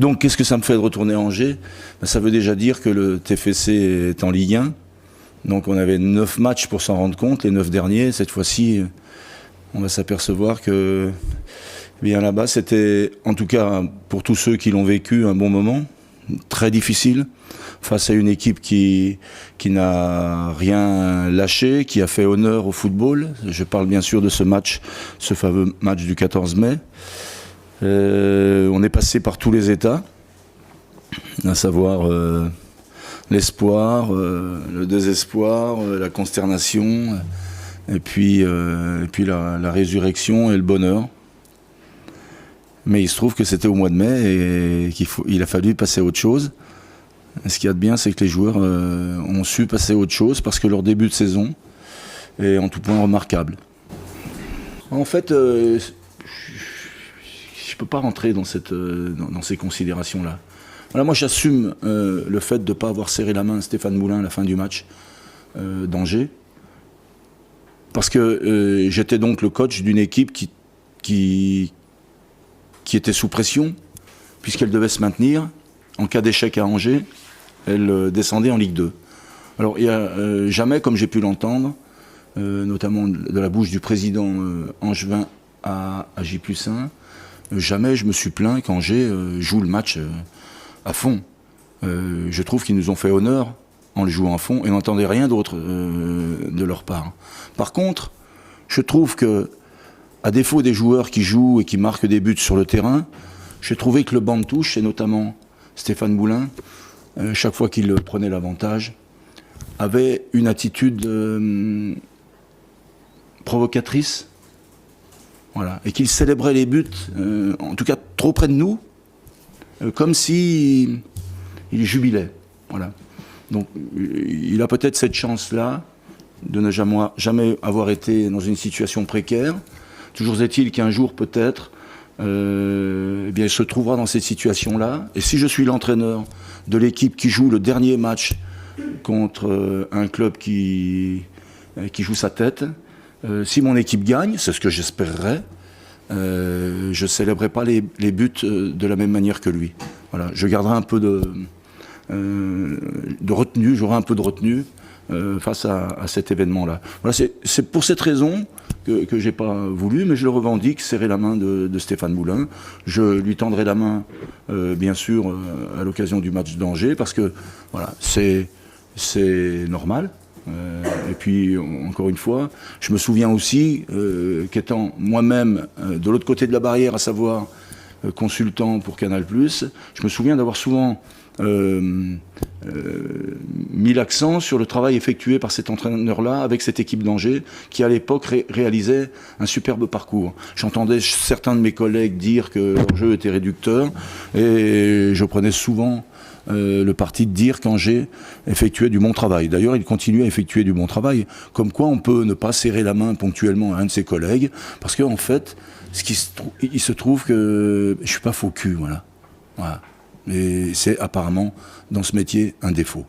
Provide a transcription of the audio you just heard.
Donc, qu'est-ce que ça me fait de retourner à Angers? Ben, ça veut déjà dire que le TFC est en Ligue 1. Donc, on avait 9 matchs pour s'en rendre compte. Les 9 derniers, cette fois-ci, on va s'apercevoir que bien là-bas, c'était, en tout cas pour tous ceux qui l'ont vécu, un bon moment. Très difficile, face à une équipe qui n'a rien lâché, qui a fait honneur au football. Je parle bien sûr de ce match, ce fameux match du 14 mai. On est passé par tous les états, à savoir l'espoir, le désespoir, la consternation, et puis la résurrection et le bonheur. Mais il se trouve que c'était au mois de mai et qu'il a fallu passer à autre chose. Et ce qu'il y a de bien, c'est que les joueurs ont su passer à autre chose parce que leur début de saison est en tout point remarquable. En fait, je ne peux pas rentrer dans ces considérations-là. Voilà, moi, j'assume le fait de ne pas avoir serré la main à Stéphane Moulin à la fin du match d'Angers. Parce que j'étais donc le coach d'une équipe qui était sous pression, puisqu'elle devait se maintenir. En cas d'échec à Angers, elle descendait en Ligue 2. Alors, il n'y a jamais, comme j'ai pu l'entendre, notamment de la bouche du président angevin à J+1, jamais je me suis plaint qu'Angers joue le match à fond. Je trouve qu'ils nous ont fait honneur en le jouant à fond et n'entendais rien d'autre de leur part. Par contre, je trouve que à défaut des joueurs qui jouent et qui marquent des buts sur le terrain, j'ai trouvé que le banc de touche, et notamment Stéphane Moulin, chaque fois qu'il prenait l'avantage, avait une attitude provocatrice, voilà, et qu'il célébrait les buts, en tout cas trop près de nous, comme si il jubilait. Voilà. Donc il a peut-être cette chance-là de ne jamais avoir été dans une situation précaire. Toujours est-il qu'un jour, peut-être, eh bien, il se trouvera dans cette situation-là. Et si je suis l'entraîneur de l'équipe qui joue le dernier match contre un club qui joue sa tête, si mon équipe gagne, c'est ce que j'espérerais, je ne célébrerai pas les buts de la même manière que lui. Voilà, je garderai un peu de retenue, j'aurai un peu de retenue face à cet événement-là. Voilà, c'est pour cette raison que je n'ai pas voulu, mais je le revendique, serrer la main de Stéphane Moulin. Je lui tendrai la main, bien sûr, à l'occasion du match d'Angers, parce que voilà, c'est normal. Et puis, encore une fois, je me souviens aussi qu'étant moi-même de l'autre côté de la barrière, à savoir consultant pour Canal+, je me souviens d'avoir souvent mis l'accent sur le travail effectué par cet entraîneur-là avec cette équipe d'Angers qui à l'époque réalisait un superbe parcours. J'entendais certains de mes collègues dire que leur jeu était réducteur et je prenais souvent le parti de dire qu'Angers effectuait du bon travail. D'ailleurs, il continue à effectuer du bon travail. Comme quoi, on peut ne pas serrer la main ponctuellement à un de ses collègues parce qu'en fait, il se trouve que je suis pas faux cul, voilà. Et c'est apparemment, dans ce métier, un défaut.